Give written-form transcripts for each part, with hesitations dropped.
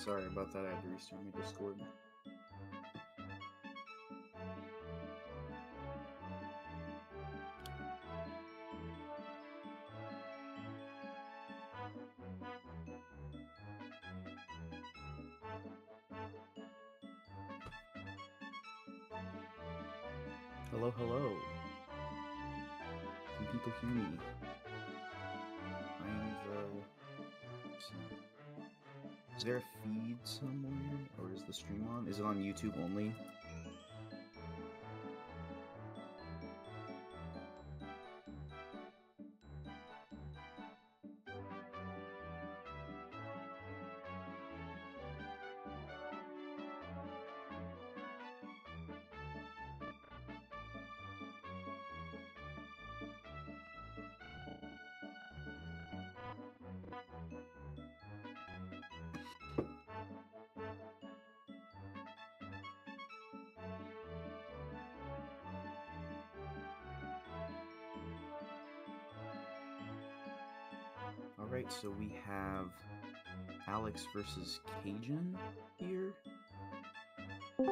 Sorry about that, I had to restart my Discord. Hello, hello. Can people hear me? Is there a feed somewhere? Or is the stream on? Is it on YouTube only? Alright, so we have Alex versus Cajon here. Oh,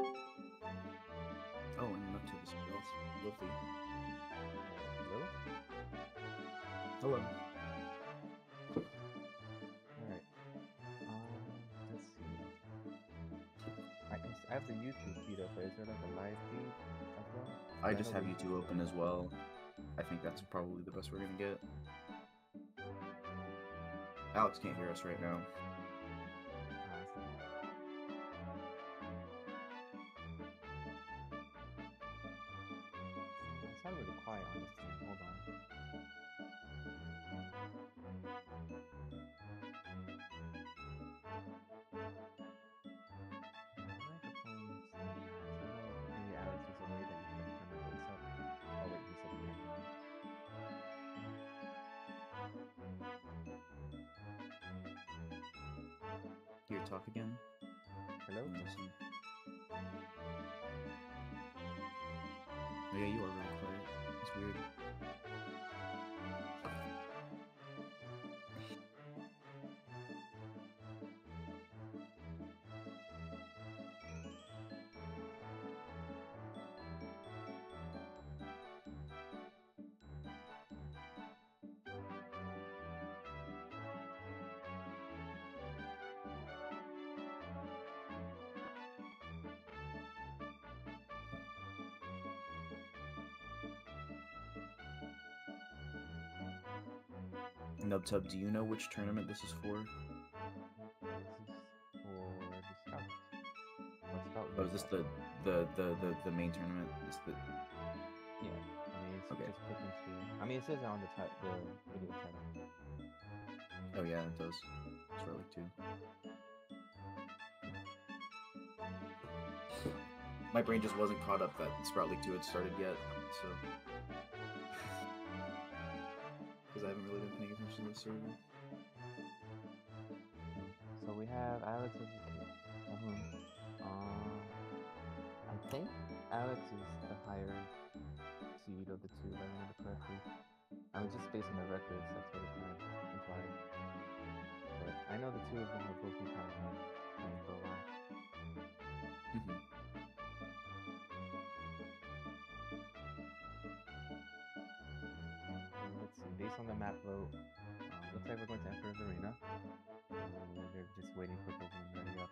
and up to this lovely. Hello? Hello. Alright. Let's see. I have the YouTube feed up, but is there like a live feed as well? I just have YouTube open as well. I think that's probably the best we're gonna get. Alex can't hear us right now. It's not really quiet on this thing. Hold on. Microphones. I don't know. Maybe Alex is away that you can remember what's up. Oh wait, he said he can't hear me. Here, talk again. Hello? Listen. Oh yeah, you are really quiet. It's weird. Nubtub, do you know which tournament this is for? This is for the Scouts. Oh, is this the main tournament? Is the Yeah, I mean, it's okay. just click into. I mean, it says it on the video title. Oh yeah, it does. It's Relic 2. My brain just wasn't caught up that Sprout League 2 had started yet, so because I haven't really been paying attention to the server. So we have Alex as I think Alex is the higher seed of the two, if I remember correctly. I mean, just based on the records, that's what it kind of implies. But I know the two of them have both been kind of playing for a while. Let's see, based on the map vote, looks like we're going to Emperor's Arena. They're just waiting for Pokemon to ready up.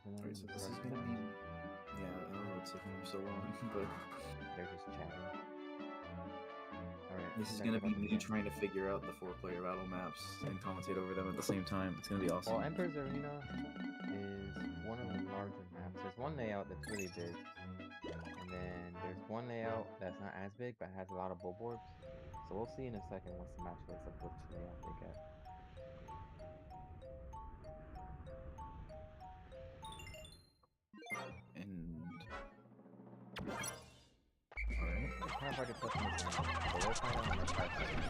Alright, so this is gonna be... Yeah, I don't know what's taking them so long, but... They're just chatting. Alright. This is gonna be me trying to figure out the 4-player battle maps and commentate over them at the same time. It's gonna be awesome. Well, Emperor's Arena is one of the larger maps. There's one layout that's really big, and then there's one layout that's not as big but has a lot of Bulborbs. So we'll see in a second once the match loads up which layout they get. And... Alright. It's kind of hard to put things in, but we'll find out in the 5 seconds.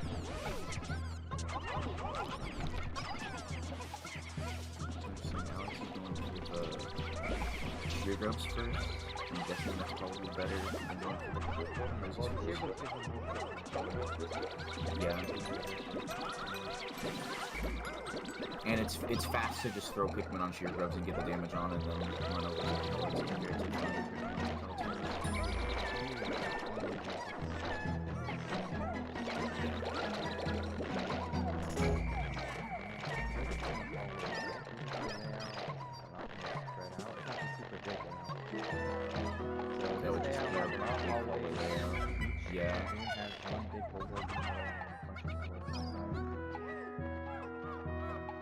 So now Alex is going for the Sheer Grubs first. I'm guessing that's probably better than going for the Well, the Sheer Grubs is yeah. And it's fast to just throw Pikmin on Sheer Grubs and get the damage on and then run over yeah.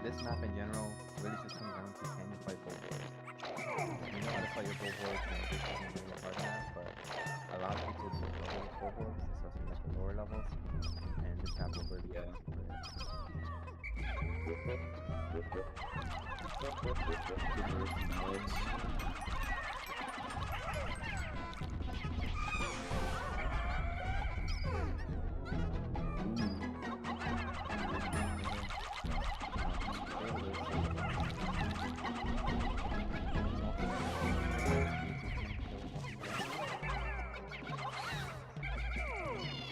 This map in general really just comes down to can you fight Bulborbs. You know how to fight your Bulborbs and this isn't really a hard map, but a lot of people do double Roblox, especially like the lower levels, and this map will really Yeah. get you for it. Good work from Alex.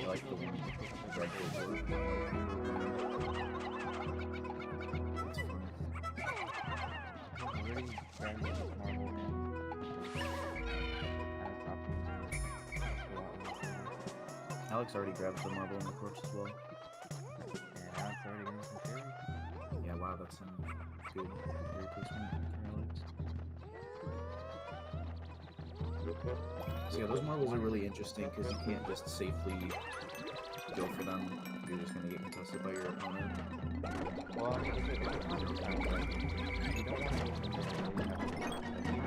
I like the one red billboard. It's fun. Really very good marble and Alex already grabbed the marble on the corpse as well. and Alex already getting some cherries. Yeah, wow, that's some good cherry placement for Alex. So yeah, those marbles are really interesting because you can't just safely go for them. You're just gonna get contested by your opponent. Well, it's a constant challenge, like, you don't want to make them really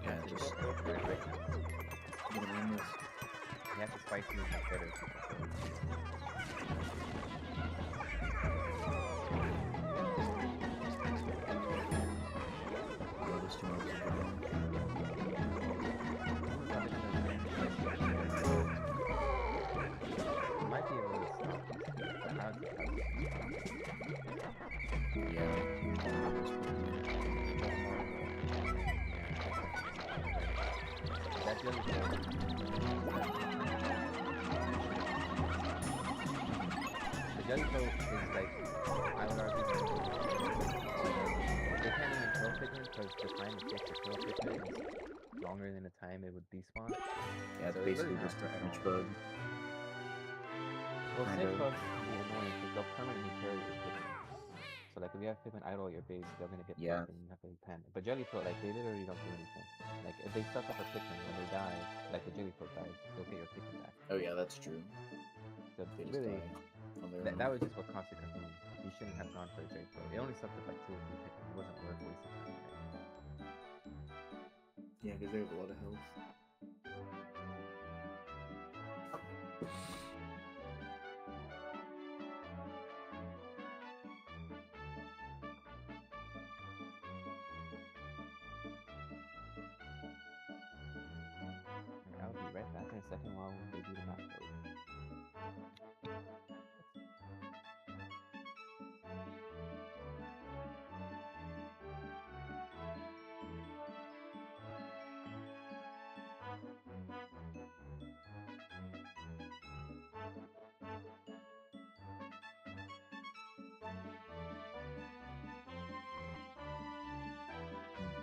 Yeah, just I'm gonna win this. you have to spice it much better. Oh, this two marbles are good. Might be able to stop this, but how to Yeah. Marbles put in there. That's really cool. The jellyfish is like, I would argue that they can't even kill Pikmin because the time it takes to kill Pikmin is longer than the time it would despawn. Yeah, it's So it's basically really just not a fair at French all. bug. Well, Kind safe of. bugs can be annoying because they'll permanently carry your Pikmin. So like if you have Pikmin idle at your base, they're gonna get Yeah. bugged and you have to panic. But jellyfish, like they literally don't do anything. Like if they suck up a Pikmin when they die, like the jellyfish dies, they'll get your Pikmin back. Oh yeah, that's true. So They just really, die on their that own. was just what cost the Cajon. You shouldn't have gone for a jellyfish. It only sucked up like 2 or 3 Pikmin. It wasn't worth wasting time on it. Yeah, because they have a lot of health. Alright, I'll be right back in a second while we do the map code.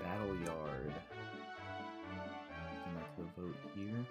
Battle Yard. Come back to the vote here.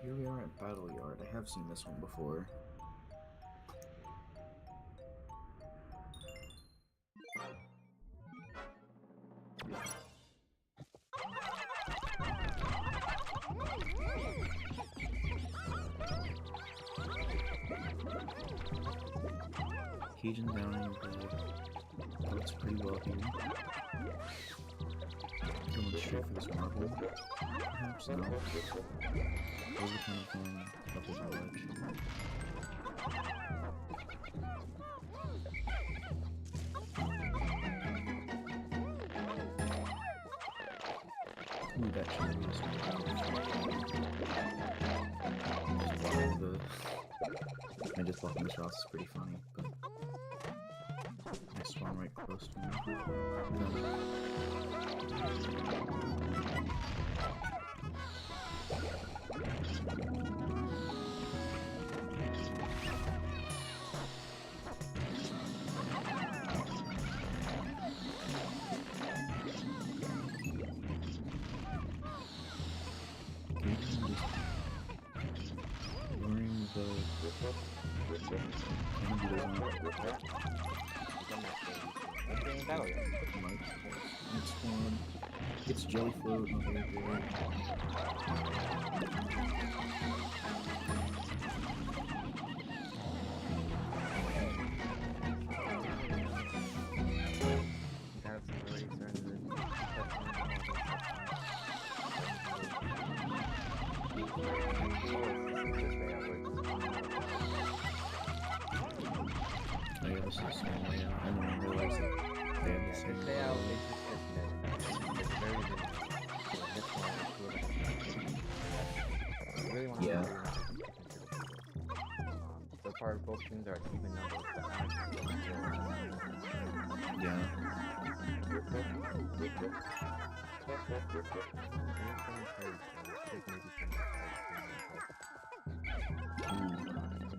Here we are at Battle Yard. I have seen this one before. Cajon down in the looks pretty well here. Going straight for this marble. Perhaps no. Those are kind of going up his ledge. Ooh, that should be just blocking the shots is pretty funny, but I spawn right close to me. Next one, it's jelly float. Okay, good. This is the same layout. I didn't realize that they have the same layout. It's very I really want to know so far both teams are even numbers, yeah.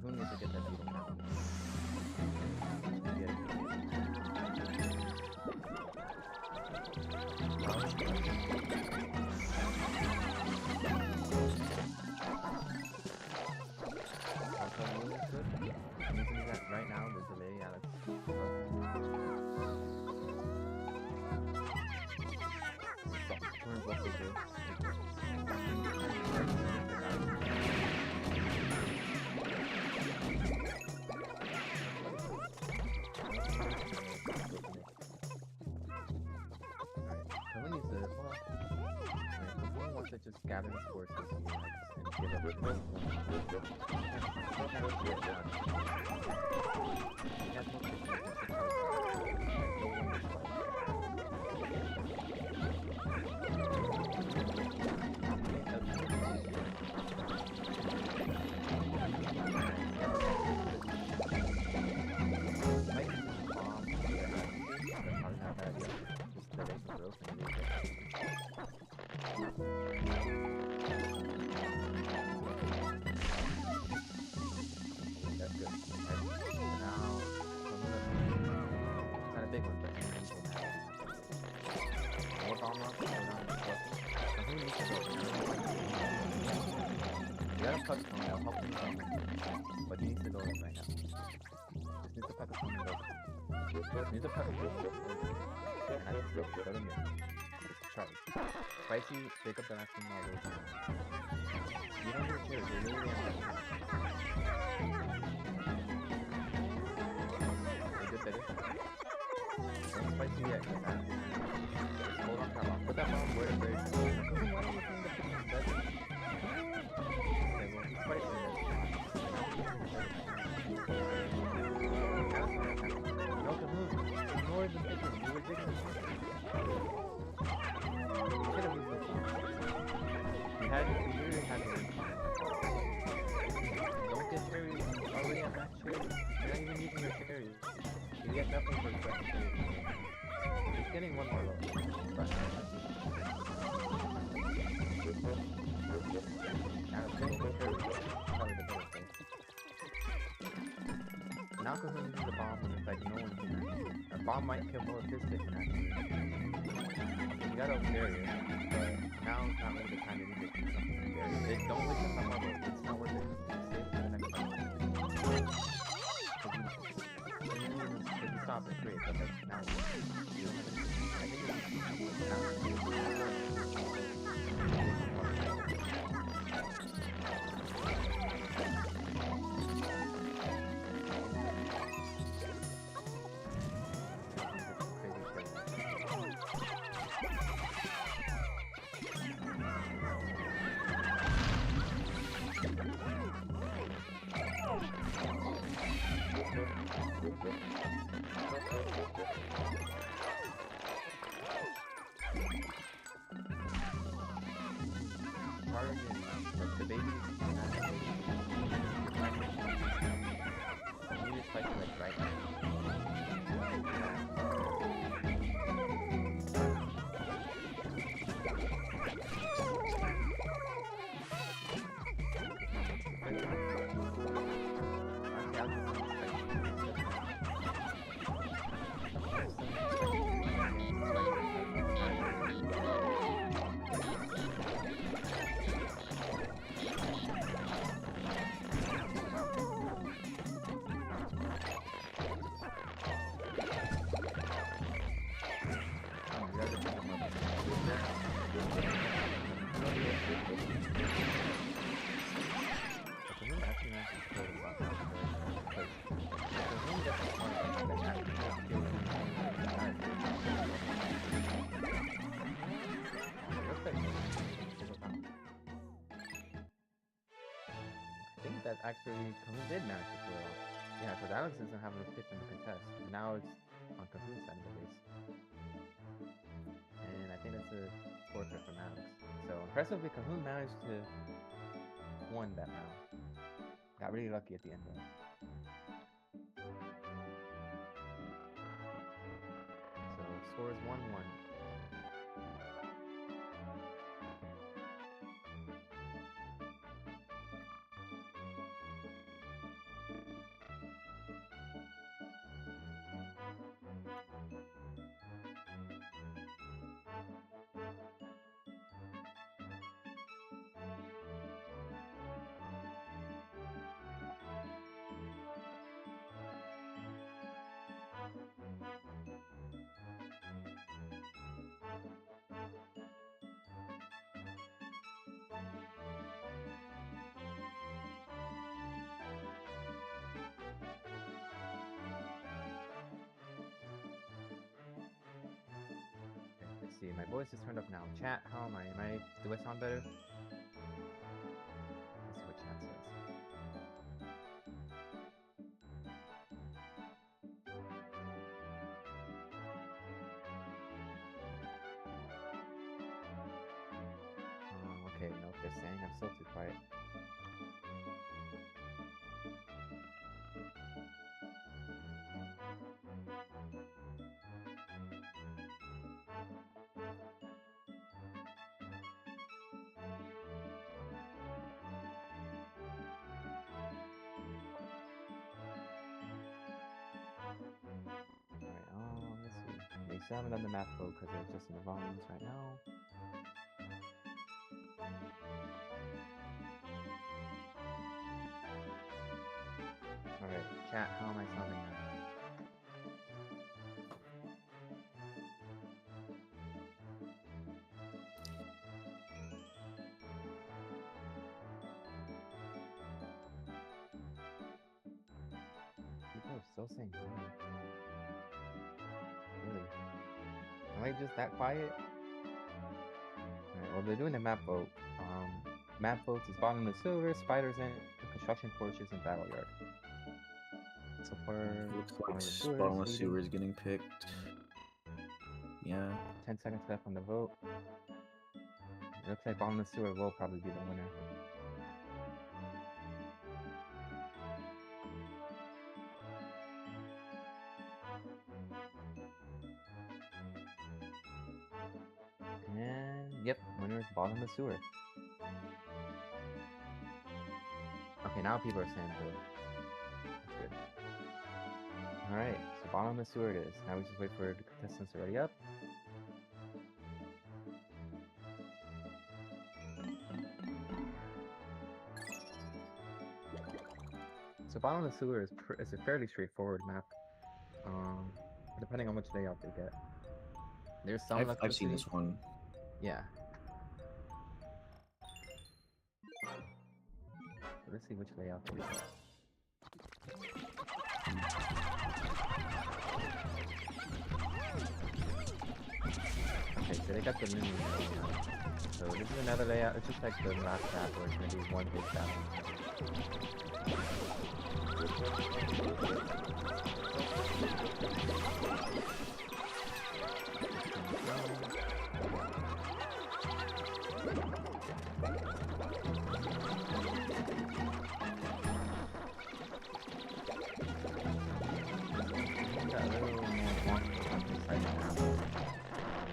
Who needs to get that beetle now? Right now, the delay, Alex. What they do. Just gather his forces and give up his will. Touch coming, I'll help him come. But he needs to know it right now. Just needs to pack a phone and go. Needs to pack a phone and I just go to me. Just charge. Spicy, pick up the last thing all over. You don't need to care, you're really Is it better? Don't spicy yet, because that. Hold on, Carl. Put that bomb where it's very why don't you think the Pikmin does it? Ignore the Pikmin, you were digging the You could have moved the farm. You really had to win. Don't get cherries already at max cherries. You're not even using your cherries. You get nothing for the second cherries. Just getting one more low. But now Cajon uses the bomb and it's like no one can bomb might kill more of his Pikmin actually. You got a barrier, but now is not really the time to need to do something with barrier. Don't waste your time, but it's not worth it. Save it for the next time. If you stop it, great, but like now you don't have anything. I think the baby you just fight like right now. That actually Cajon did manage to pull it off. Yeah, because Alex doesn't have enough Pikmin to contest. Now it's on Cajon's side of the base. And I think that's a portrait from Alex. So impressively, Cajon managed to win that round. Got really lucky at the end though. So score is 1-1. Let's see, my voice is turned up now. Chat, how am I? Do I sound better? Let's see what chat says. Okay, no, they're saying I'm still too quiet. Let's see. They still haven't done the math vote because they're just in the volumes right now. Alright, chat, how am I sounding now? People are still saying no. Really? Am I just that quiet? Alright, well they're doing the map vote. Map votes is bottom of the silver, spiders in, construction porches, and battle yard. So far, looks like bottomless sewer is getting picked. Yeah. 10 seconds left on the vote. It looks like bottomless sewer will probably be the winner. And yep, winner is bottomless sewer. Okay, now people are saying good. That's good. Alright, so bottom of the sewer it is. Now we just wait for the contestants to ready up. So bottom of the sewer is a fairly straightforward map. Depending on which layout they get. There's some I've seen this one. Yeah. So let's see which layout they get. Okay, so they got the mini layout. So this is another layout. It's just like the last map where it's gonna be one big battle.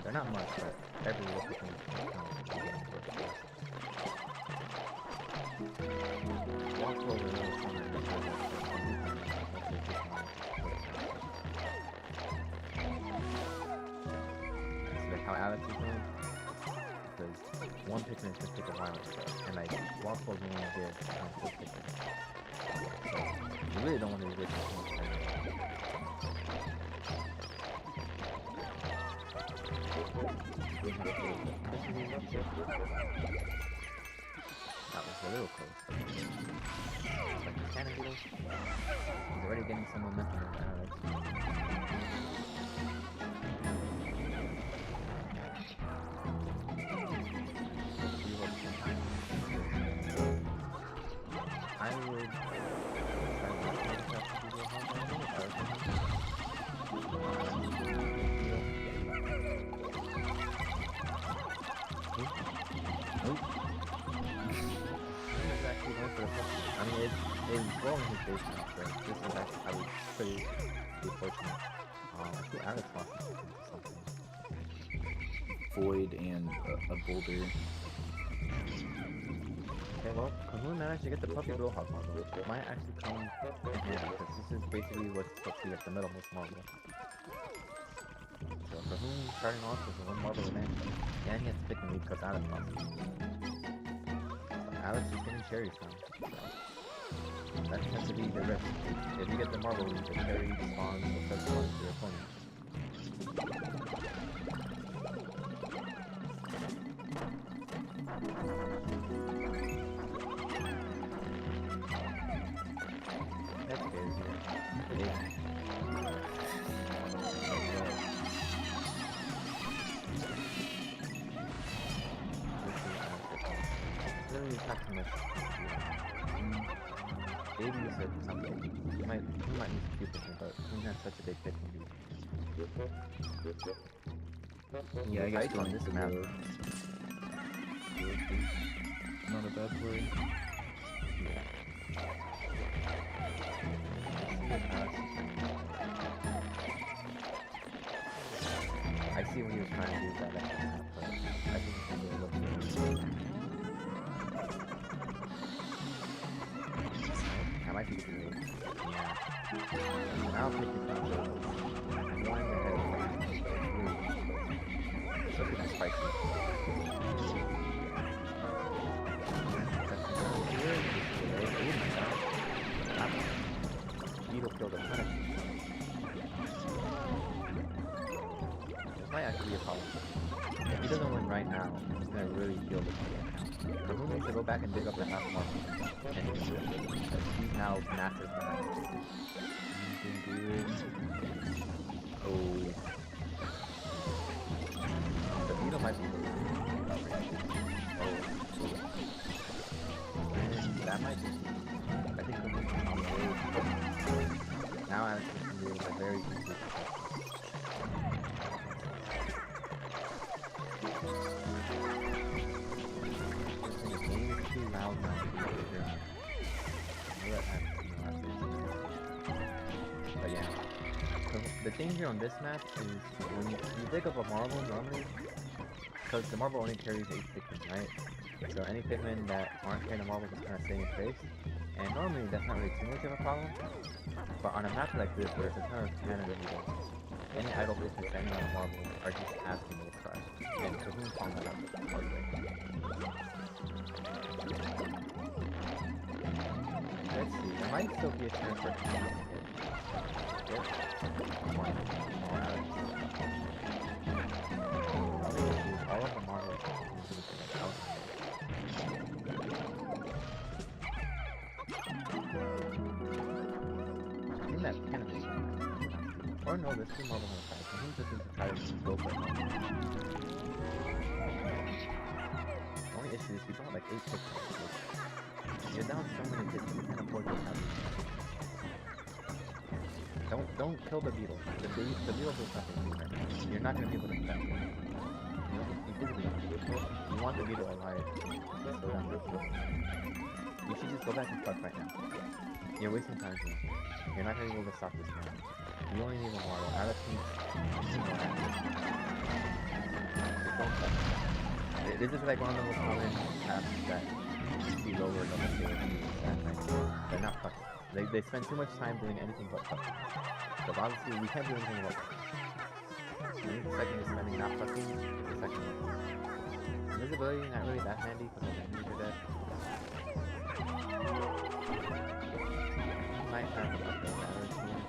They're not much, but every little thing walk over a little corner. That's like how Alex is doing. Because one Pikmin is gonna take a while, and like walk over only gives two Pikmin. So you really don't want to waste too much time. That was a little close. Like the cannon beetles. He's already getting some momentum with Alex. I would I mean, it's rolling his face now, so this is actually, I was pretty fortunate. I think Alex lost something. Void and a boulder. Okay, well, Cajon managed to get the puppy blowhog marble, which might actually come in handy, because this is basically what's supposed to be at the middlemost marble. So Cajon starting off with one marble in, and he has to pick and lead because Alex lost it. Alex is getting cherries now. That tends to be the risk. If you get the marble, the cherry spawns or first spawns to your opponent. That's good. Yeah. Really not too much. Maybe you said something. He might miss a few Pikmin, but he has such a big Pikmin. Yeah, I guess on this map. Not a bad play. Yeah. I see what he was trying to do with that extra map, but I think he's going to look good. I might be too late. Yeah. Now I'm picking up the I'm going ahead of something that's spicy. Beetle killed a ton of people. This might actually be a problem. If he doesn't win right now, he's gonna really feel the pain. Cajon needs to go back and dig up the half mark. And he can do it. Because he's now massive behind him. Oh. The beetle might be and that might be I think the movement on the way. Now Alex can do a very easy the game is too loud now to be able to hear me. But yeah. So the thing here on this map is when you dig up a marble normally, because the marble only carries 8 Pikmin, right? So any Pikmin that aren't carrying a marble just kind of stay in place. And normally that's not really too much of a problem, but on a map like this where there's a ton of cannon needles, any idle pieces standing on a marble are just asking you to crush. And Cajon found that out the hard way. Let's see, there might still be a chance for Cajon to get more Alex. All of the marbles out. I think that cannon is or no, there's two marbles on the side. I think this is the try to go for it. The only issue is you bought like 8 Pikmin. You're down so many hits, you can't afford to have these. Don't kill the beetle. The beetle does nothing to you right now. You're not gonna be able to defend it. You want the beetle alive. So down real quick. You should just go back and fuck right now. You're wasting time here. You're not gonna be able to stop this now. You only need a mortal. Alex needs more active. Don't fuck. This is like one of the most common tasks that you see lower level players do. They're not fucking. They spend too much time doing anything but fucking. So obviously we can't do anything about fucking. The second is spending not fucking, the second one. Invisibility not really that handy because my enemies are dead. You might have a couple of hours here.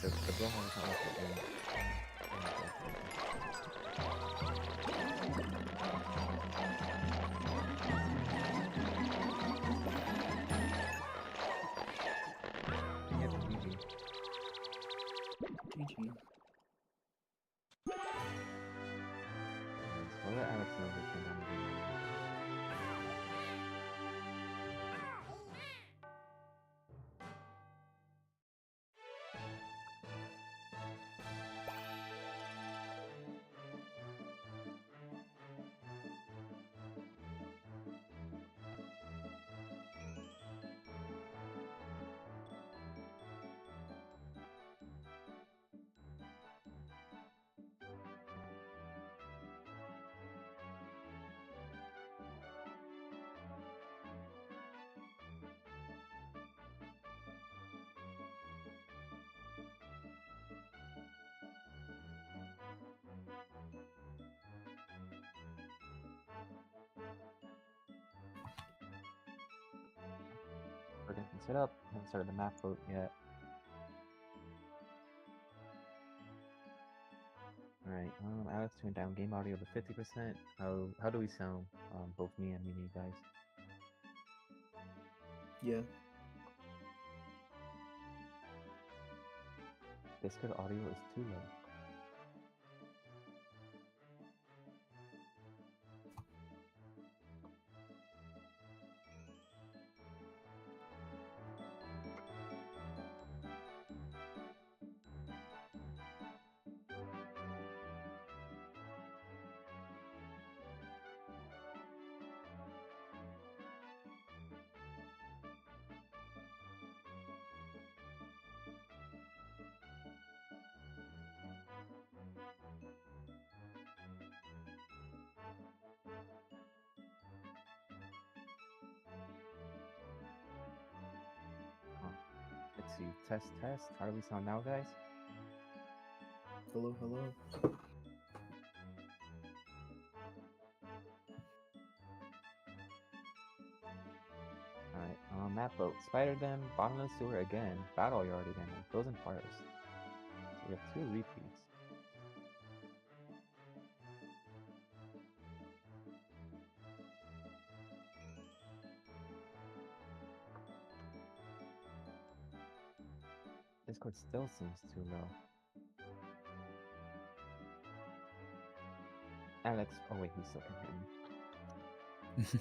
The blowhorn is not like the end. Yeah, it's GG. GG. So I'll let Alex know that you're done. We're getting set up. Haven't started the map vote yet. Alright, Alex turned down game audio to 50%. How do we sound? Both me and Mimi, guys. Yeah. Discord audio is too low. Let's see. Test. How do we sound now, guys? Hello. Map boat, Spider Den, Bottomless Sewer again, Battle Yard again, and Frozen Forest. So we have 2 repeats. Discord still seems too low. Alex, oh wait, he's still can hear me. This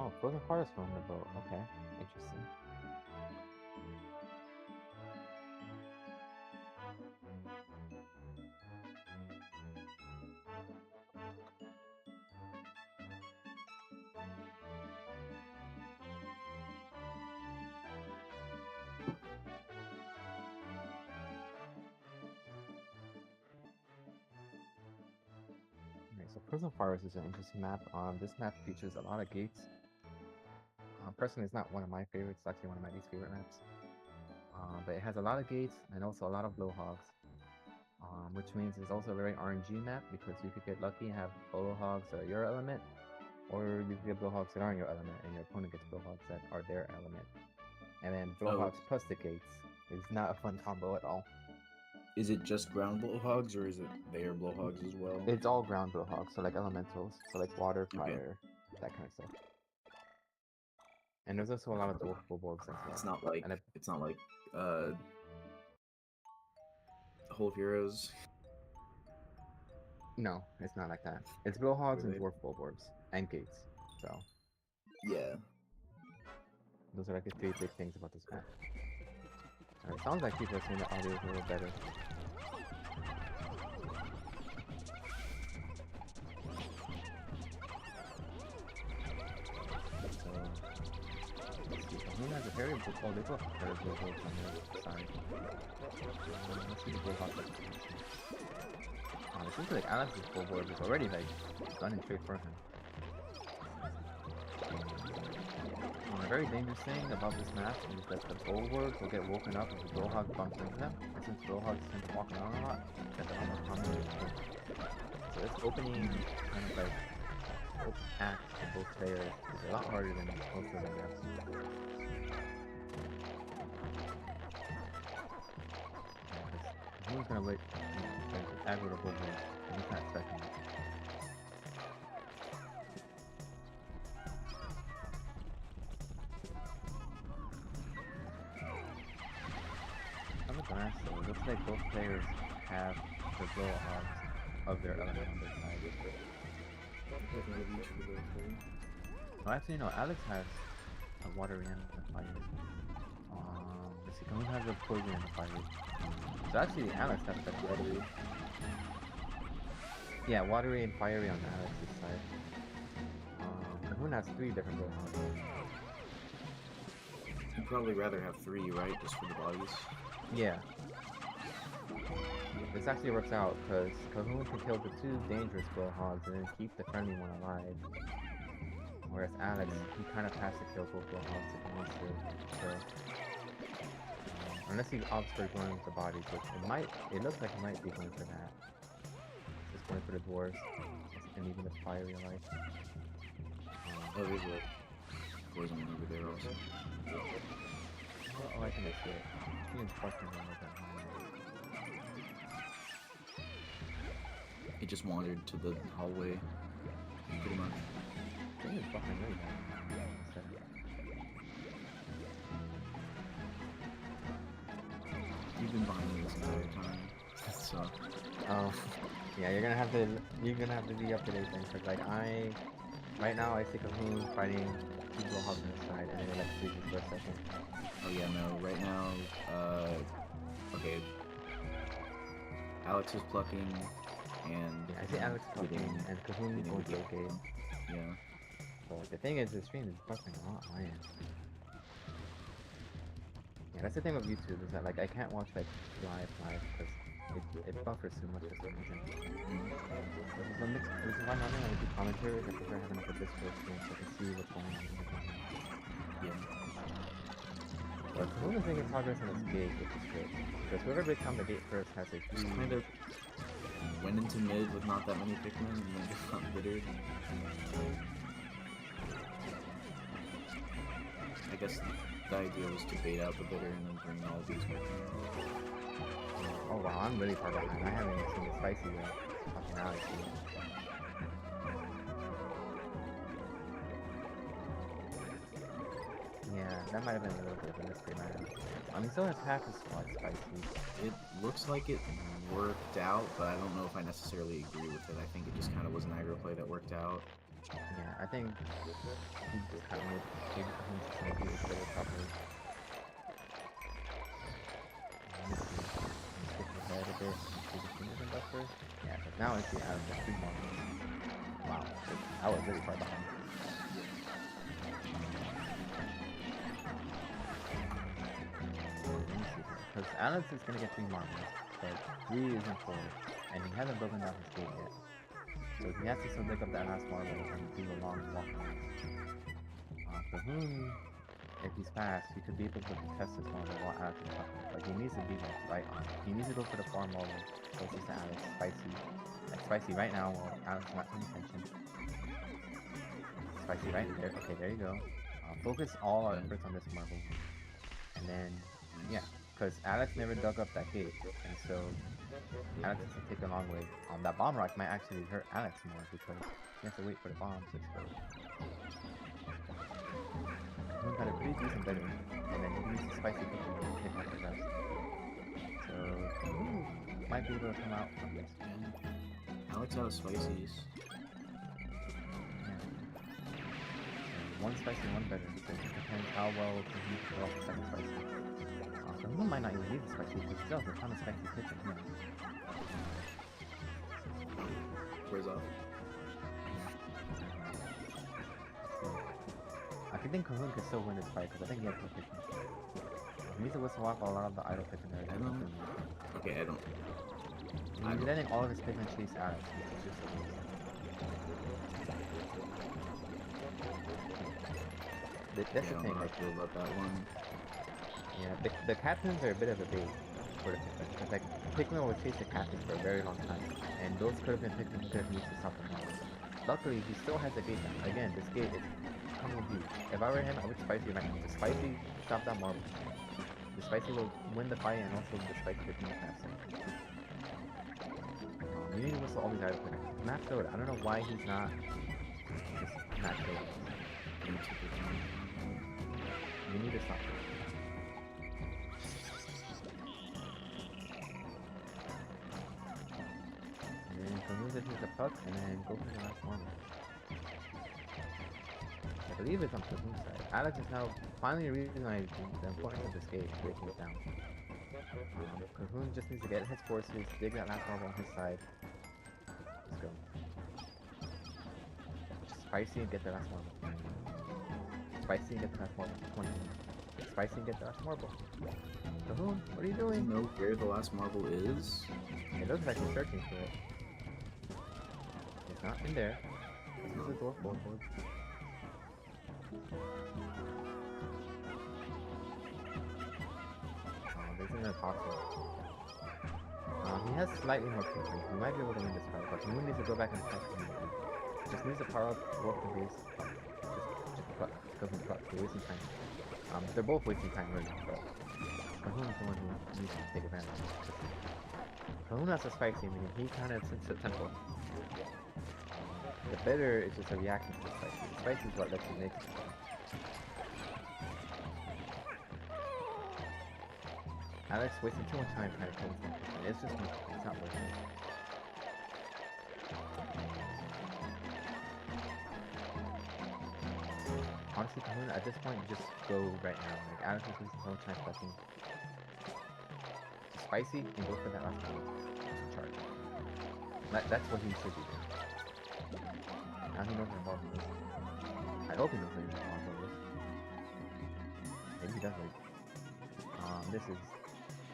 Oh, Frozen Forest on the boat. Okay, interesting. Alright, so Frozen Forest is an interesting map. This map features a lot of gates. Personally, it's not one of my favorites. It's actually one of my least favorite maps. But it has a lot of gates and also a lot of blowhogs. Which means it's also a very RNG map because you could get lucky and have blowhogs that are your element, or you could get blowhogs that aren't your element and your opponent gets blowhogs that are their element. And then blowhogs plus the gates is not a fun combo at all. Is it just ground blowhogs or is it their blowhogs as well? It's all ground blowhogs, so like elementals, so like water, fire, that kind of stuff. And there's also a lot of dwarf bulborgs as well. It's not like and it's not like Whole of Heroes. No, it's not like that. It's blowhogs and Really? dwarf bulborgs and gates. So Yeah. those are like the 3 big things about this map. It sounds like people are saying the audio is a little better. So, let's see. Cajon has a very good. Oh, they both have very good bolts on their side. Let's see the blowhog. It seems like Alex's bulborg is already like gunning straight for him. A very dangerous thing about this map is that the bulwarks will get woken up if the blowhog bumps into them. And since blowhogs tend to walk around a lot, that's a lot more common. So this opening kind of like act for both players is a lot harder than most of the maps. Who's gonna wait like aggro the bulwark and he's not expecting it. So it looks like both players have the blowhogs of their element on their side. Oh, actually, no. Alex has a watery and a fire. Let's see. Cajon has a poison and a fire. So actually, Alex has that watery. Yeah, watery and fiery on Alex's side. Cajon has 3 different blowhogs. You'd probably rather have 3, right? Just for the bodies. Yeah. This actually works out because Cajon can kill the 2 dangerous blowhogs and then keep the friendly one alive. Whereas Alex, he kind of has to kill both blowhogs if he wants to. Unless he opts for going with the bodies, which it looks like he might be going for that. Just going for the dwarves and even the fiery alive. Oh, there's a poison one over there also. Oh, I think I see it. He is fucking around with that high. It just wandered to the hallway, pretty much. I think it's fucking really bad. You've been behind me this entire time, so. Oh, yeah, you're gonna have to be up to date then, cause like right now I see Cajon fighting 2 blowhogs on his side, and then it like freezes for a second. Oh yeah, no, right now, okay. Alex is plucking, and... Yeah, I see Alex plucking, and Cajon is going to okay. Yeah. But the thing is, the stream is buffering a lot on my end. Yeah, that's the thing with YouTube, is that like I can't watch like live, because it buffers too much for some reason. This is why normally when I do commentary, I prefer having like a Discord stream so I can see what's going on. Yeah. But Cajon is making progress on this gate, which is good. Because whoever breaks down the gate first has a Just huge... kind of went into mid with not that many Pikmin and then just got bittered. I guess the idea was to bait out the bitter and then bring all these Pikmin. Oh wow, I'm really far behind. I haven't even seen the spicy yet. Fucking Alex, dude. Yeah, that might have been a little bit of a mistake, man. He still has half his squad spicy. It looks like it worked out, but I don't know if I necessarily agree with it. I think it just kind of was an aggro play that worked out. Yeah, I think he just kind of made him to make it play properly. Let me see. Skip ahead a bit. See the fingers and buffer. Yeah, but now I see Alex has 3 more. Wow, I was really far behind. Because Alex is going to get 3 marbles, but 3 isn't 4, and he hasn't broken down his gate yet. So he has to still pick up that last marble and do a long walk around. Cajon, if he's fast, he could be able to test this marble while Alex is talking. But he needs to be like right on. He needs to go for the far marble closest to Alex, spicy. Like spicy right now while Alex is not paying attention. Spicy right there. Okay, there you go. Focus all our efforts on this marble. And then, yeah. Because Alex never dug up that gate, and so Alex has to take a long way. That bomb rock might actually hurt Alex more because he has to wait for the bomb to explode. He got a pretty decent better, and then he can use the spicy cooking to pick up the rest. So, might be able to come out from this. Yeah. Alex out of spices. Yeah. One spicy, one better. So it depends how well he can pull off the second spicy. He might not even need the spicy because he still has a ton of spicy kitchen here. Where's off? I think Cajon can still win this fight because I think he has no Pikmin. He needs to whistle off a lot of the idle Pikmin there. Okay, I don't. He's letting all of his Pikmin chase Alex, which is just a waste. That's the thing. I feel about that one. Yeah, the captains are a bit of a bait for the Pikmin. Because like, Pikmin will chase the captain for a very long time. And those could have been Pikmin he could have used to stop the marble. Luckily, he still has the gate down. Again, this gate is coming huge. If I were him, I would spicy right now. The spicy stop that marble. The spicy will win the fight and also the spicy Pikmin will pass it. You need to whistle all these items. Max load. I don't know why he's not just max load. You need to stop it. Remove it with the puck and then go for the last one. I believe it's on Cajon's side. Alex is now finally realizing the importance of this gate, breaking it down. Cajon just needs to get his forces, dig that last marble on his side. Let's go. Spicy and get the last marble. Spicy and get the last marble. 20. Spicy and get the last marble. Cajon, what are you doing? Do you know where the last marble is? It looks like he's searching for it. It's not in there. This is a dwarf board. This isn't impossible. He has slightly more Pikmin. He might be able to win this fight, but he needs to go back and attack him. Just needs to power up, dwarf the base. Just doesn't cut. They're wasting time. They're both wasting time really, but Cajon is the one who needs to take advantage of it. Cajon has a spicy, meaning he kind of sits the tempo. The bitter is just a reaction to the spicy. The spicy is what lets you make it. Alex wasting too much time trying to kill this thing. It's just not, it's not worth it. Honestly, Cajon, at this point, just go right now. Like, Alex is wasting so much time fucking spicy and go for that last one. Charge. That's what he should be doing. Now he knows where Marvel is. I hope he knows where Marvel is. Maybe he does wait. This is...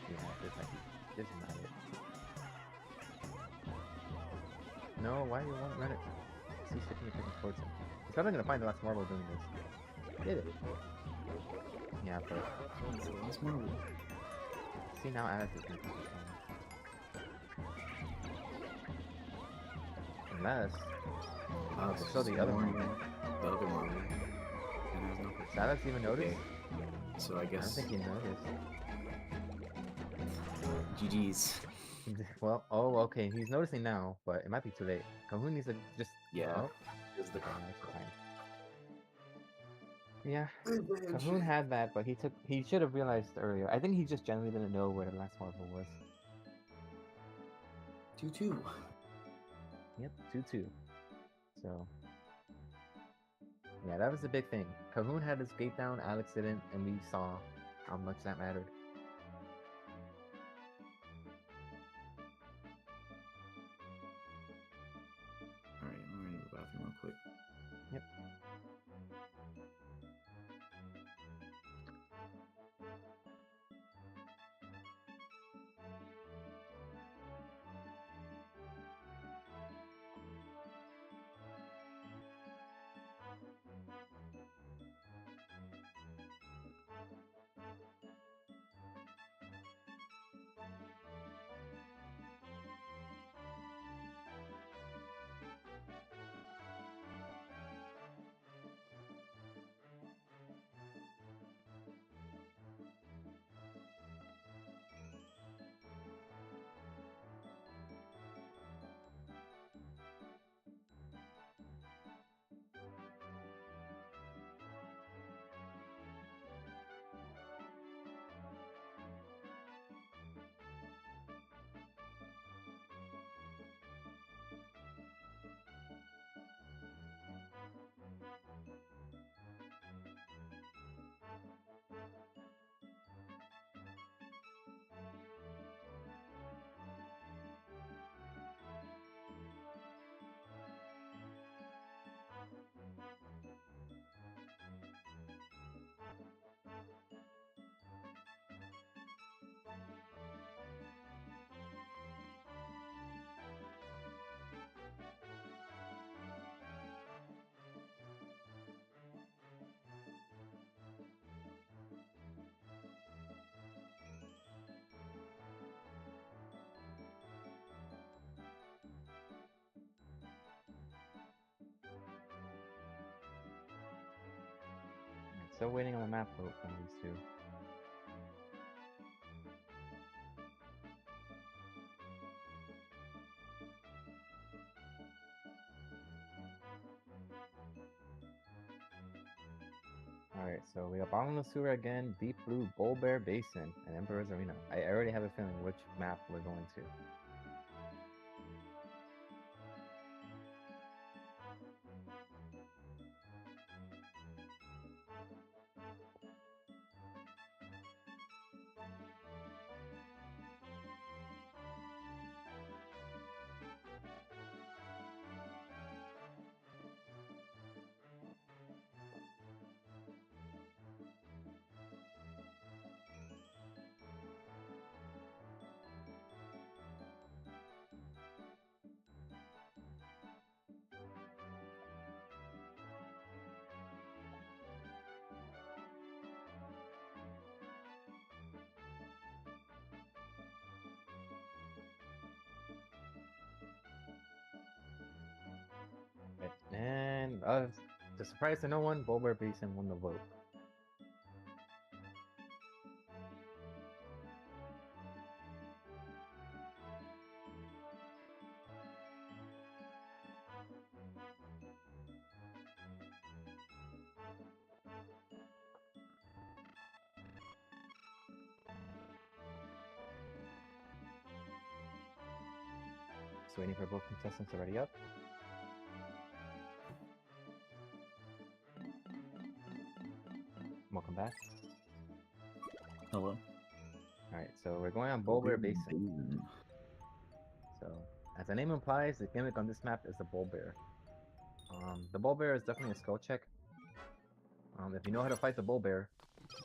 Yeah, this is not it. No, why do you want to run it? He's sticking your Pikmin towards him. He's probably gonna find the last marble doing this. Did it? Yeah, but It's the last marble. see now Alex is gonna keep it going. Unless It's we'll show the other ignoring marble. the other marble. And has no Does Alex even notice? Okay. So I I don't guess think he noticed. GG's. Well, oh, okay, he's noticing now, but it might be too late. Cajon needs to just. Yeah. Oh, Is the okay, now it's fine. Yeah, Cajon had that, but he should have realized earlier. I think he just generally didn't know where the last marble was. 2-2. Yep, 2-2. So, yeah, that was the big thing. Cajon had his gate down, Alex didn't, and we saw how much that mattered. Alright, I'm going to the bathroom real quick. Yep. Still waiting on the map vote from these two. Alright, so we got Bottomless Sewer again, Deep Blue, Bull Bear Basin, and Emperor's Arena. I already have a feeling which map we're going to. Right. And to surprise to no one, Bull Bear Basin won the vote. Just waiting for both contestants to ready up. Welcome back. Hello. Alright, so we're going on Bull Bear Basin. So, as the name implies, the gimmick on this map is the Bull Bear. The Bull Bear is definitely a skill check. If you know how to fight the Bull Bear,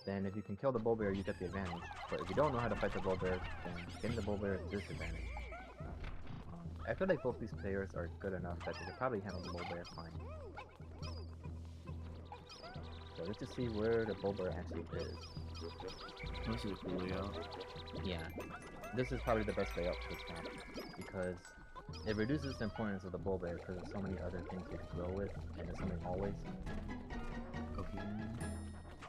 then if you can kill the Bull Bear, you get the advantage. But if you don't know how to fight the Bull Bear, then getting the Bull Bear is a disadvantage. I feel like both these players are good enough that they could probably handle the Bull Bear fine. So let's just see where the Bulber actually is. This is a cool layout. Yeah, this is probably the best layout for this map because it reduces the importance of the Bulber because there's so many other things you can grow with, and there's so many always. Okay.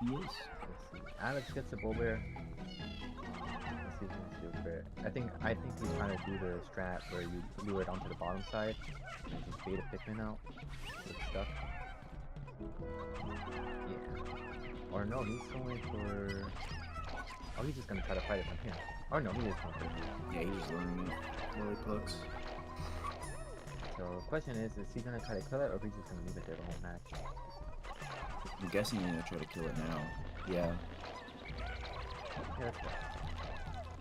Yes. Let's see. Alex gets the Bulber. Let's see what he wants to do with it. I think he's trying to do the strat where you lure it onto the bottom side and just bait a Pikmin out with stuff. Yeah. Or no, he's going for... Oh, he's just gonna try to fight it from here. Or no, he is going for it. Yeah, he's just learning lollipops. So the question is he gonna try to kill it or is he just gonna leave it there the whole match? I'm guessing he's gonna try to kill it now. Yeah. Yeah, that's good.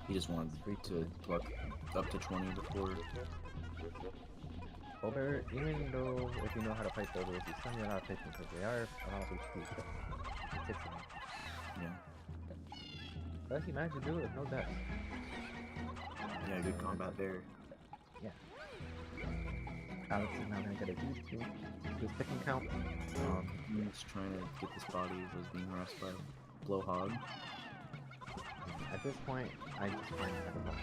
He just wanted to pluck up to 20 before. Bulber, even though if you know how to fight Bulbers, it's still not a Pikmin because they are a lot of HP. So it takes them. Yeah. But he managed to do it with no death. Yeah, good combat there. Yeah. Alex is now gonna get a huge boost to his Pikmin count. He's trying to get this body was being harassed by Blowhog. At this point, I just find it difficult.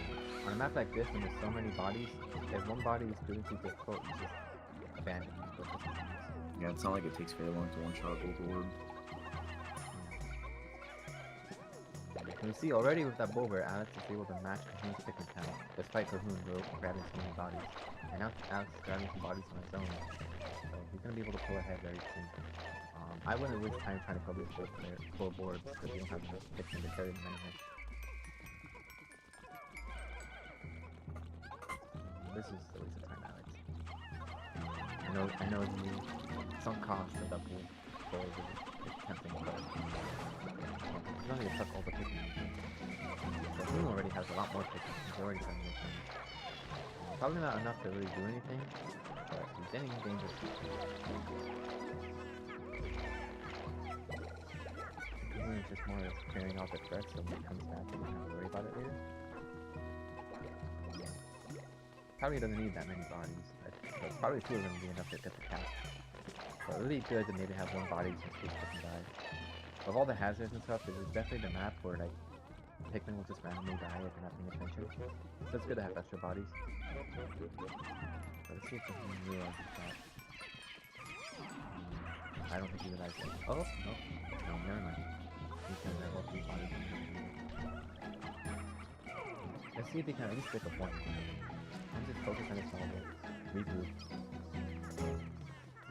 On a map like this, when there's so many bodies, if one body is really too difficult, you just abandon it. Yeah, it's not like it takes very long to one-shot Gold Orb. You see already with that Bulber, Alex is able to match Cajon's Pikmin count, despite Cajon grabbing so many bodies. And now Alex is grabbing some bodies on his own, so he's going to be able to pull ahead very soon. I wouldn't waste time trying to cover these full boards because you don't have enough Pikmin to carry them anyway. This is a waste of time, Alex. I know you sunk cost of that bull is tempting, but he's only gonna suck all the Pikmin. So he already has a lot more Pikmin. He's already done this thing. Probably not enough to really do anything, but he's getting dangerous. It's just more of clearing out the threats so when it comes back, you don't have to worry about it later. Probably doesn't need that many bodies, but probably 2 of them would be enough to get the cap. But really good to maybe have 1 body since each Pikmin dies. Of all the hazards and stuff, this is definitely the map where like Pikmin will just randomly die if you're not paying attention. So it's good to have extra bodies. But let's see if he realizes that. I don't think he realized it. Oh, no. No, never mind. He can level 3 bodies. Let's see if he can at least pick a point. I'm just focused on his level. Regroup.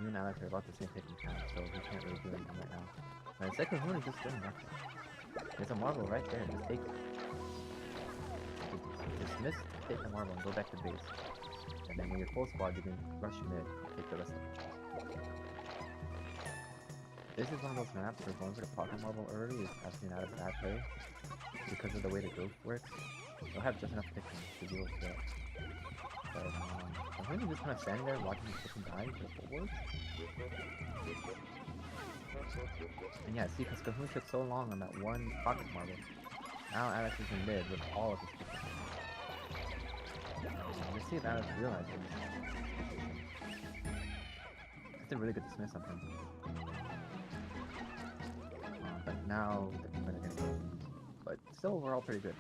You and Alex are about the same Pikmin count, so we can't really do anything right now. My second one is just doing nothing. There's a marble right there, just take it. Dismiss, take the marble and go back to base. And then when you're full squad, you can rush mid and take the rest of the base. This is one of those maps where going for the pocket marble early is actually not a bad play. Because of the way the ghost works, you'll have just enough Pikmin to deal with it. But I'm really just kind of standing there watching this Pikmin die for the full board. And yeah, see, because Cajon took so long on that one pocket marble. Now Alex is in mid with all of his Pikmin. Let's see if Alex realizes this. It's a really good dismiss on him. But now the Pikmin are getting confused. But still overall pretty good.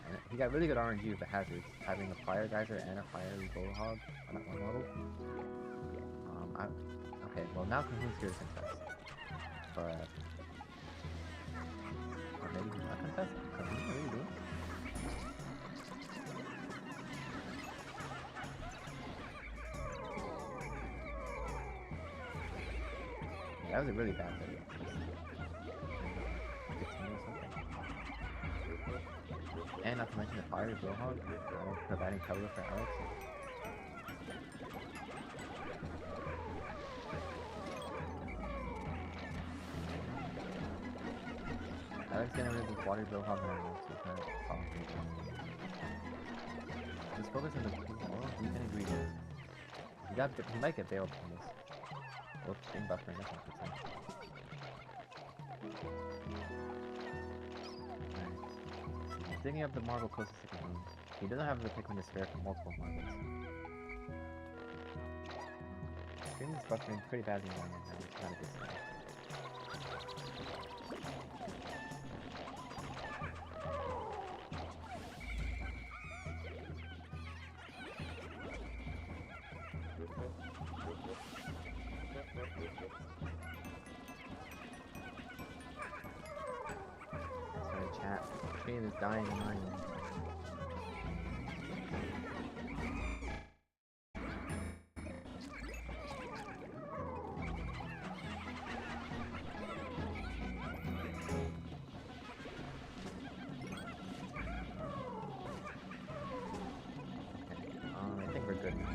And he got really good RNG with the hazards, having a fire geyser and a fiery bullhog on that one level. Okay, well now Cajon's here to contest. But or maybe he's not contesting. What are you doing? Yeah, that was a really bad video. And not to mention the fiery blowhog, providing cover for Alex. Alex getting rid of this water blowhog now, so he's gonna follow through. Just focus on the weak ingredients. He might get bailed from this. Whoops, game buffering, that's not good sign. He's digging up the marble closest to Cajon. He doesn't have the Pikmin to spare for multiple marbles. Game is buffering pretty badly right now, it's not a good sign. stream is dying on my end. I think we're good now.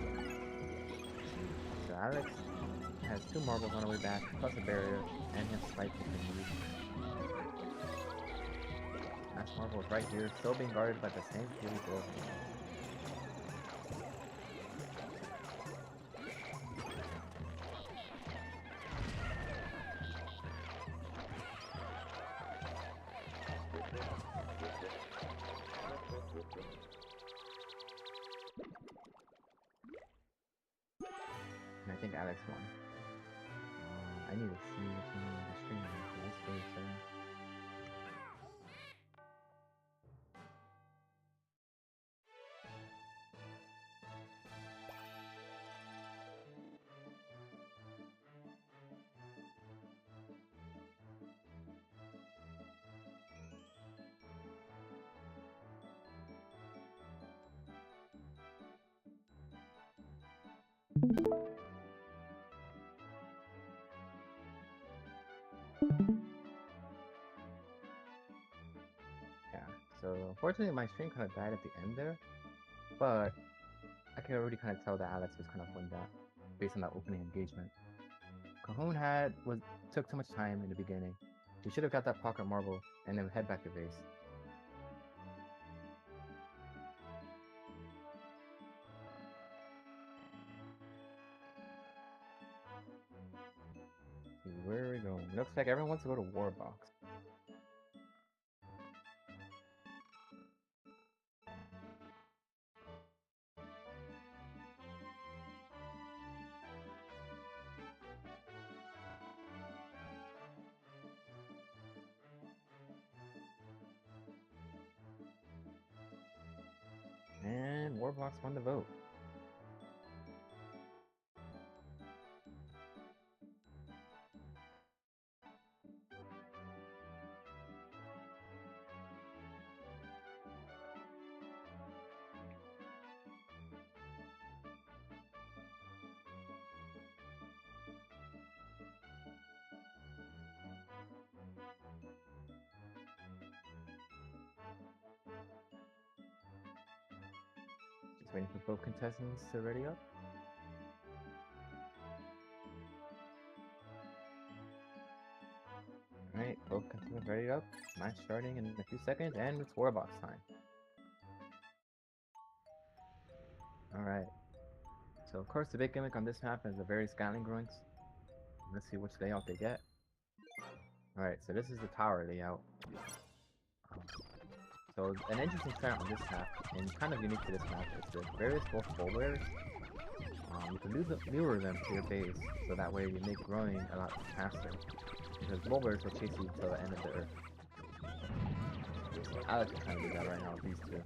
So Alex has 2 marbles on the way back, plus a barrier, and his spike can be used. Last marble is right here, still being guarded by the same Fury Blow. And I think Alex won. I need to see what's going on the stream for this very soon. Yeah, so unfortunately my stream kind of died at the end there, but I can already kind of tell that Alex was kind of won that based on that opening engagement. Cajon took too much time in the beginning. He should have got that pocket marble and then head back to base. Where are we going? Looks like everyone wants to go to Warbox. And Warbox won the vote. Just waiting for both contestants to ready up. Alright, both contestants ready up. Match starting in a few seconds, and it's Warbox time. Alright. So of course the big gimmick on this map is the various Gatling groins. Let's see which layout they get. Alright, so this is the tower layout. So an interesting start on this map, and kind of unique to this map, is the various wolf boulders. You can lure them to your base, so that way you make growing a lot faster. Because boulders will chase you till the end of the earth. So Alex is trying to do that right now with these two.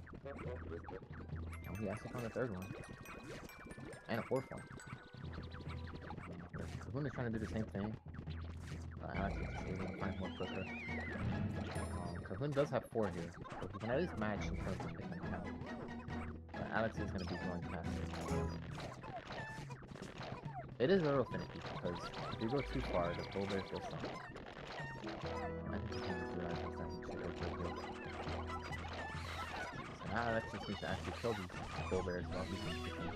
Oh, he actually found a third one. And a fourth one. Cajon is trying to do the same thing. Alex is just able to find more quicker. Cajon does have 4 here, so he can at least match in terms of picking out. But Alex is going to be going faster. It is a little finicky because if you go too far, the boulders will stop. I think he's going to realize that he should go good. So now Alex just needs to actually kill these boulders while he's picking.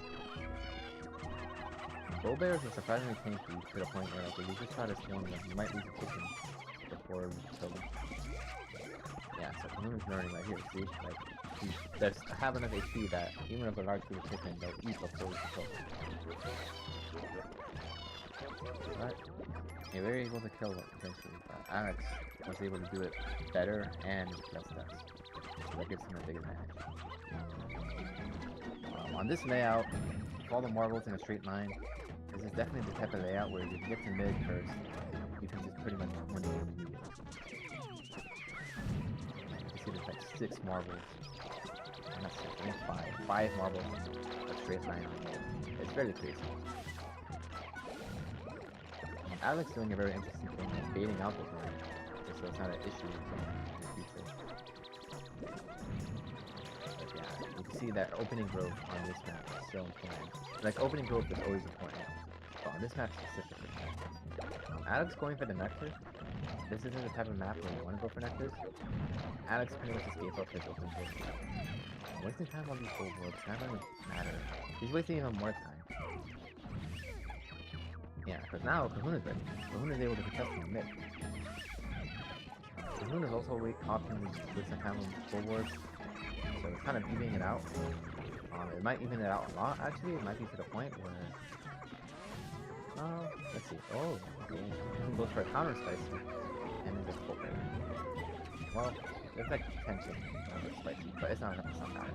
Boulders are surprisingly tanky to the point where like, if you just try to steal them, you might lose a chicken before you kill them. Yeah, so Cajon is learning right here, see? Like, there's have enough HP that even if a large group of chicken, they'll eat before you kill them. But they were able to kill it eventually, but Alex was able to do it better and with less deaths. So that gives him a big advantage. On this layout, with all the marbles in a straight line, this is definitely the type of layout where if you can get to mid first, you can just pretty much win the game immediately. You see there's like 6 marbles. Not 6, I think 5. 5 marbles, a straight line on it. It's fairly crazy. Alex doing a very interesting thing, like baiting out the ground. Just so it's not an issue in the future. But yeah, you can see that opening growth on this map is so important. Like, opening growth is always important, but on this map specifically. Alex going for the nectar. This isn't the type of map where you want to go for nectars. Alex pretty much just gave up his opening growth. Wasting time on these gold worlds, not really matter. He's wasting even more time. Yeah, because now Cajon is ready. Cajon is able to contest in the mid. Cajon is also often wasting time on gold worlds, so it's kind of evening it out. It might even it out a lot, actually. It might be to the point where... let's see. Oh, okay. Cajon goes for a counter spicy, and then just full there. Well, there's like tension on the spicy, but it's not enough to stop Alex.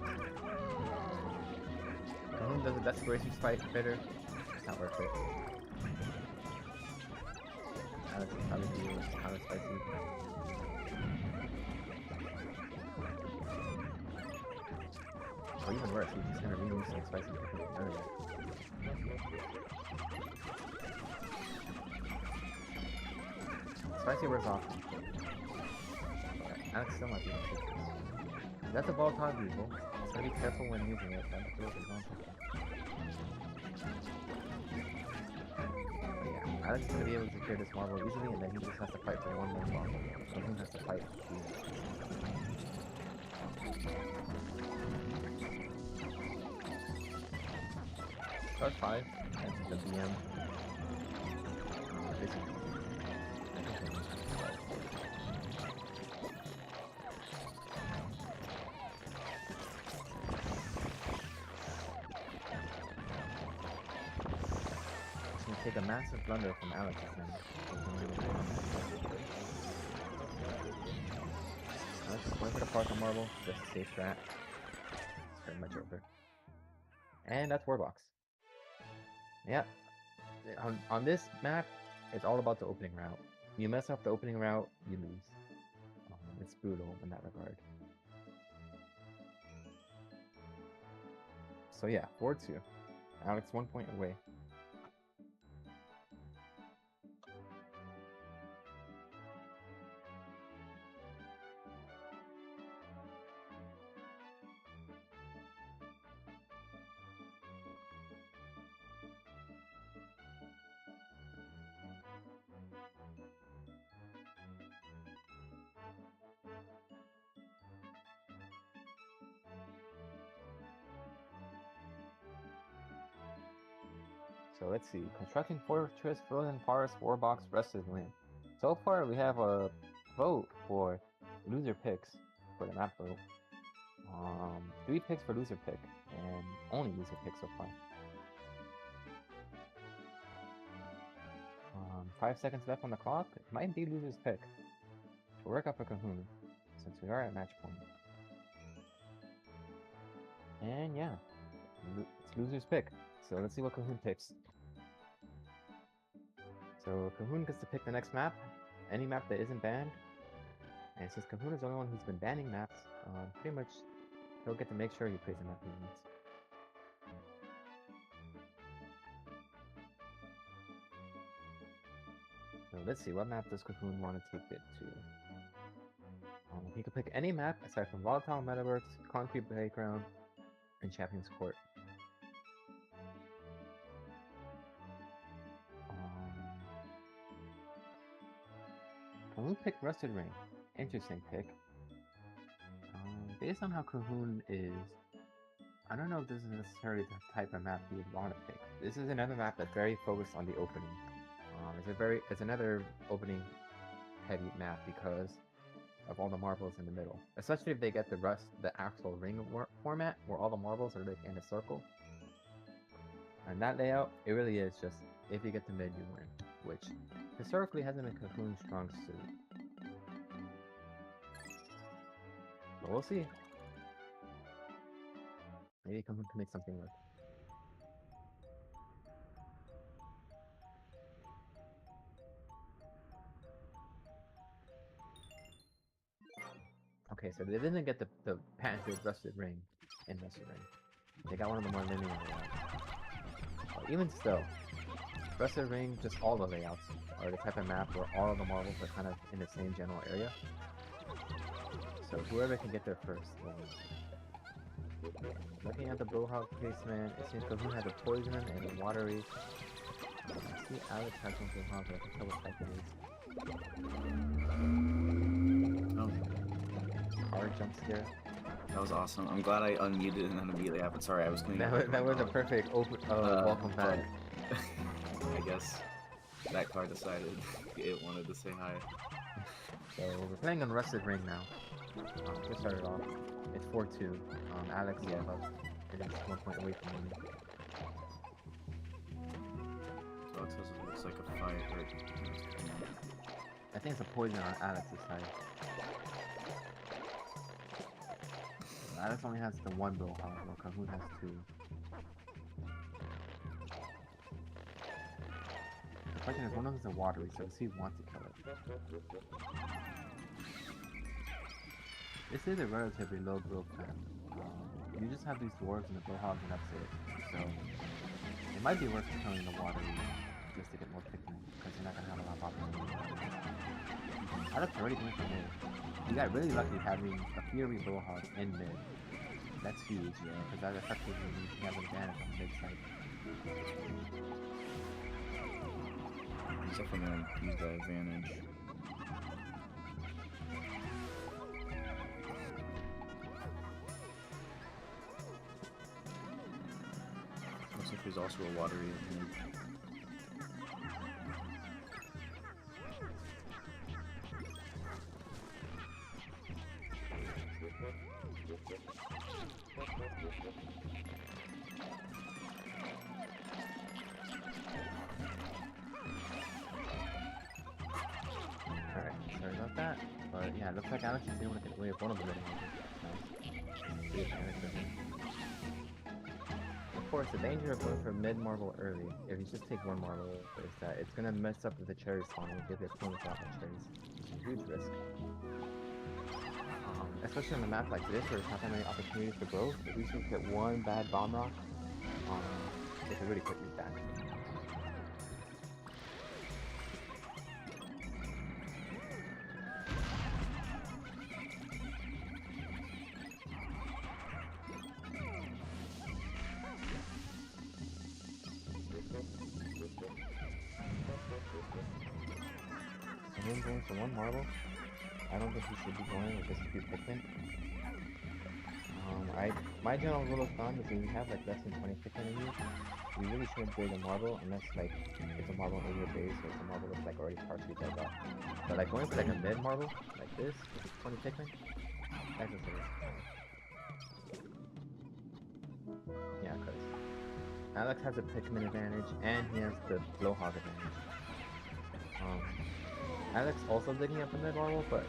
Cajon does a desperation spike bitter. It's not worth it. Alex is probably going to use counter spicy. Or even worse, he's just gonna reuse some spicy from earlier. Spicy wears off. Alex still might be able to take this. That's a volatile weasel. Just gotta be careful when using it. Don't throw it on something. But yeah, Alex is gonna be able to clear this marble easily, and then he just has to fight for one more marble. So he has to fight. Start 5, and the BM. It's gonna take a massive blunder from Alex again. Alex is going for the partial marble, just a safe strat. It's pretty much over. And that's Warbox. Yep. On this map, it's all about the opening route. You mess up the opening route, you lose. It's brutal in that regard. So yeah, 4-2. Alex 1 point away. So let's see. Constructing Fortress, Frozen Forest, Warbox, Rested Land. So far, we have a vote for loser picks for the map vote. 3 picks for loser pick, and only loser pick so far. 5 seconds left on the clock. It might be loser's pick. We'll work up a Cajon, since we are at match point. And yeah, it's loser's pick. So let's see what Cajon picks. So Cajon gets to pick the next map, any map that isn't banned. And since Cajon is the only one who's been banning maps, pretty much he'll get to make sure he plays the map he wants. So let's see, what map does Cajon want to take it to? He could pick any map aside from Volatile Metaverse, Concrete Playground, and Champion's Court. Cajon picked Rusted Ring. Interesting pick. Based on how Cajon is, I don't know if this is necessarily the type of map you would want to pick. This is another map that's very focused on the opening. It's another opening heavy map because of all the marbles in the middle. Especially if they get the actual ring format where all the marbles are like in a circle. And that layout, it really is just if you get to mid, you win, which historically hasn't been Cajon's strong suit. But we'll see. Maybe Cajon can make something work. Okay, so they didn't get the patented Rusted Ring in Rusted Ring. They got one of the more linear layouts. But even still, Rusted Ring, just all the layouts or the type of map where all of the marbles are kind of in the same general area. So whoever can get there first will win. Looking at the Blowhog placement, it seems Cajon has a poison and a watery. I see Alex has one Blowhog, but I can tell what type it is. Oh, Hard jump scare. that was awesome. I'm glad I unmuted and then immediately happened. Sorry, I was cleaning up. That was a perfect welcome back. I guess that card decided it wanted to say hi. So we're playing on Rusted Ring now. Just started off. It's 4-2. Alex is up. It is 1 point away from me. So it says it looks like a fight. Or... I think it's a poison on Alex's side. Alex only has the one Blowhog, while Cajon has 2. The question is, one of them is a watery, so does he want to kill it? This is a relatively low growth map. You just have these dwarves and the Blowhogs and that's it. So it might be worth killing the watery just to get more Pikmin, because you're not going to have a lot of opportunity. Alex already went for mid. You got really lucky having a Fury Blowhog in mid. That's huge, because that effectively means you have an advantage on the mid side. He's definitely going to use that advantage. Looks like there's also a watery advantage. Alright, sorry about that. But yeah, it looks like Alex is able to get away with one of the mid marbles. Big advantage for him. Of course, the danger of going for mid marble early, if you just take one marble, is that it's gonna mess up with the cherry spawn and give the opponent a lot of cherries. It's a huge risk. Especially on a map like this where there's not that many opportunities for growth. If you just hit one bad bomb rock, it can really put you back. Him going for one marble. I don't think he should be going with just a few Pikmin. My general rule of thumb is if you have like less than 20 Pikmin in you, you really shouldn't build a marble unless like it's a marble in your base or it's a marble that's like already partially dug up. But like going for like a mid marble like this with 20 Pikmin, that's just a risk. Yeah, because Alex has a Pikmin advantage and he has the Blowhog advantage. Alex also digging up the mid marble, but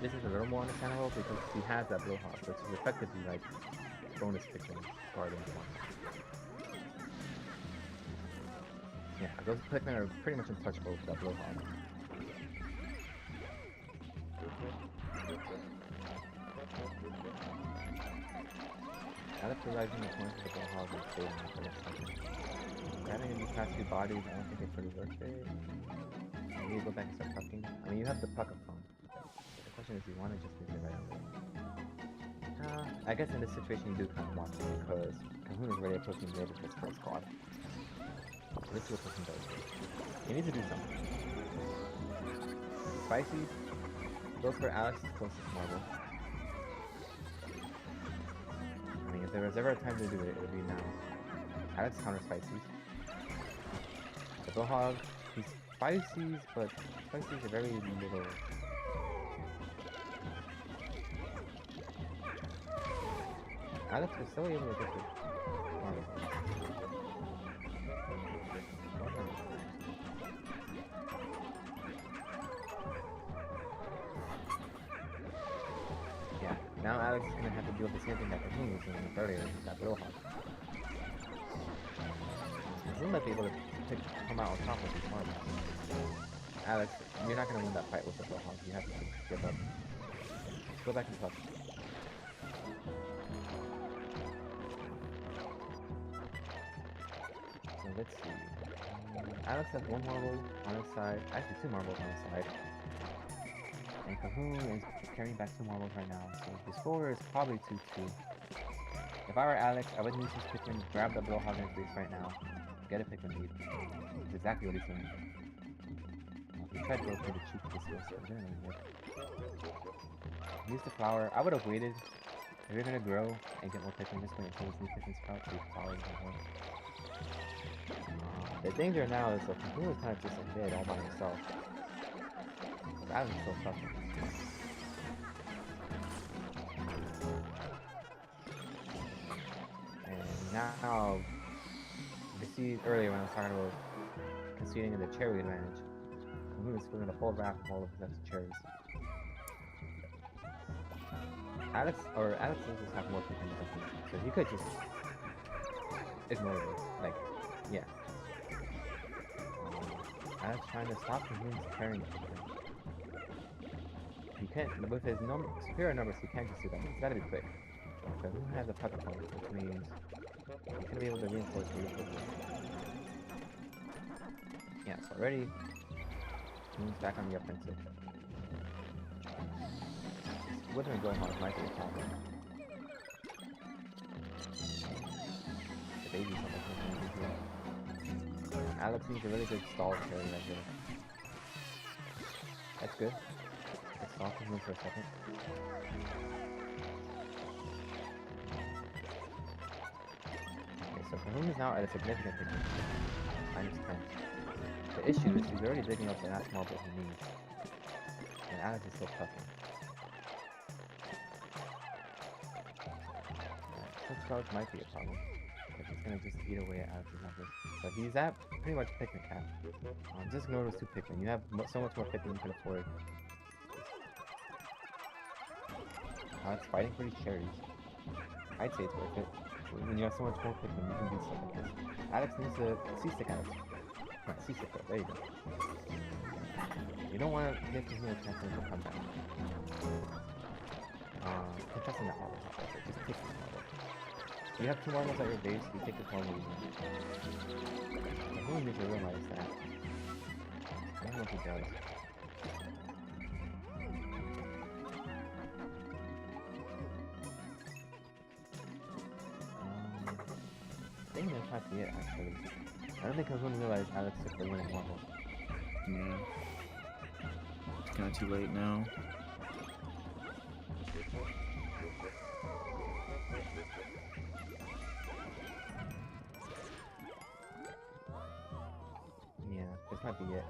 this is a little more understandable because he has that Blowhog, which is effectively like bonus Pikmin guarding one. Yeah, those Pikmin are pretty much untouchable with that Blowhog. Alex realizing the point of the Blowhog and saving it for next second. Grabbing these past 2 bodies, I don't think it's really worth it. You go back and start pucking. I mean, you have the puck up phone. The question is, do you want to just leave it right away? I guess in this situation you do kind of want to, because Cajon is already approaching mid with his first squad. So let's see what Cajon does. He needs to do something. Spicy goes for Alex's closest marble. I mean, if there was ever a time to do it, it would be now. Alex counter Spicy's. The Blowhog, he's Spicy's, but Spicy's are very little. Alex was so able to get the yeah, now Alex is gonna have to deal with the same thing that Cajon was doing earlier with that Blowhog. Cajon might be able to come out on top of these marbles. Alex, you're not gonna win that fight with the Blowhog. You have to give up. Let's go back and touch. So let's see. Alex has one marble on his side, actually two marbles on his side. And Cajon is carrying back two marbles right now, so the score is probably 2-2. If I were Alex, I would use his Pikmin, grab the blowhog in his face right now, get a Pikmin lead. That's exactly what he's doing. He tried to go for the cheap dismiss, but didn't really work. Use the flower. I would have waited. If you're gonna grow and get more Pikmin, just wait until this new Pikmin sprout so your flower doesn't work. The danger now is that Cajon is kind of just in mid all by himself. Because Alex is still fucking. Now, you see earlier when I was talking about conceding in the cherry advantage, Cajon is feeling the full wrath of all of his extra cherries. Alex does just have more Pikmin than him, so he could just ignore this. Like, yeah. Alex trying to stop Cajon's carrying the Pikmin. He can't, with his superior numbers, he can't just do that. He's gotta be quick. Cajon has a peppercorn, which means he's gonna be able to reinforce really quickly. Yeah, so already, Cajon's back on the offensive. Withering Gohan might be a problem. The baby's on the phone. Alex needs a really good stall carry right here. That's good. Let's stall Cajon for a second. Okay, so Cajon is now at a significant Pikmin. -10. The issue is he's already digging up the last marble he needs. And Alex is still puffing. Charge might be a problem, but he's gonna just eat away at Alex's numbers. So he's at pretty much Pikmin cap. Just ignore those two Pikmin. You have so much more Pikmin you can afford. Alex fighting for these cherries. I'd say it's worth it. When you have so much more Pikmin, you can do stuff like this. Alex needs to C-stick Alex. Not C-stick though. There you go. You don't want to give him a chance to come back. Contesting that marble. Just take this marble. You have two marbles at your base, you take this marble easy. Who needs to realize that? I don't know if he does. I think that might be it, actually. I don't think I was going to realize Alex took the winning marble. Yeah. It's kind of too late now. This might be it.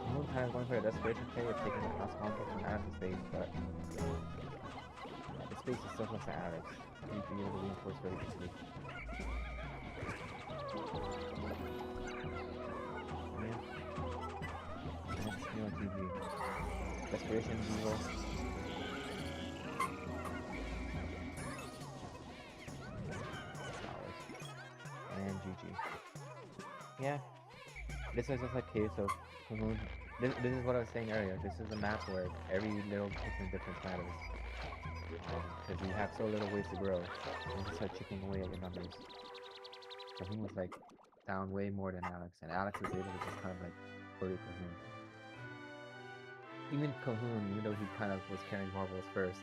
I'm kind of going for a desperation play of taking the cross conflict from Alex's base, but the space is still close to Alex. He'd be able to reinforce very easily. Yeah. That's new on TV. Desperation is evil. Yeah, this is just a case of Cajon. This is what I was saying earlier. This is a map where every little Pikmin difference matters. Because you have so little ways to grow, you just start chipping away at your numbers. Cajon was like down way more than Alex, and Alex was able to just kind of like bully Cajon. Even though he kind of was carrying marbles first,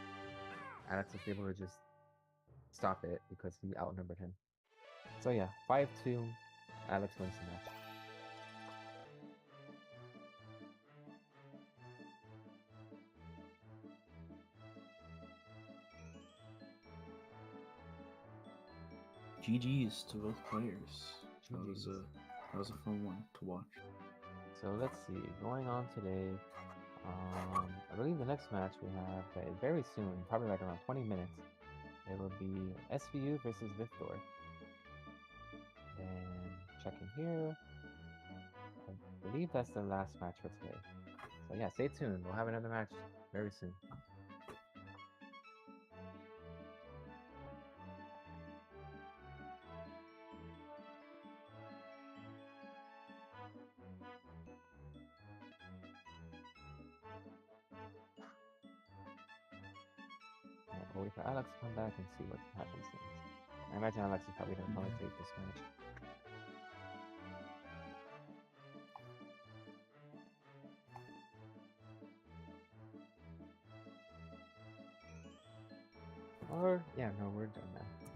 Alex was able to just stop it because he outnumbered him. So yeah, 5-2. Alex wins the match. GG's to both players. That was a fun one to watch. So let's see. Going on today, I believe the next match we have very soon, probably like around 20 minutes. It will be SVU versus Victor. And checking here, I believe that's the last match for today. So yeah, stay tuned. We'll have another match very soon. I'll wait for Alex to come back and see what happens next. I imagine Alex is probably gonna commentate this match. Or yeah, no, we're done now.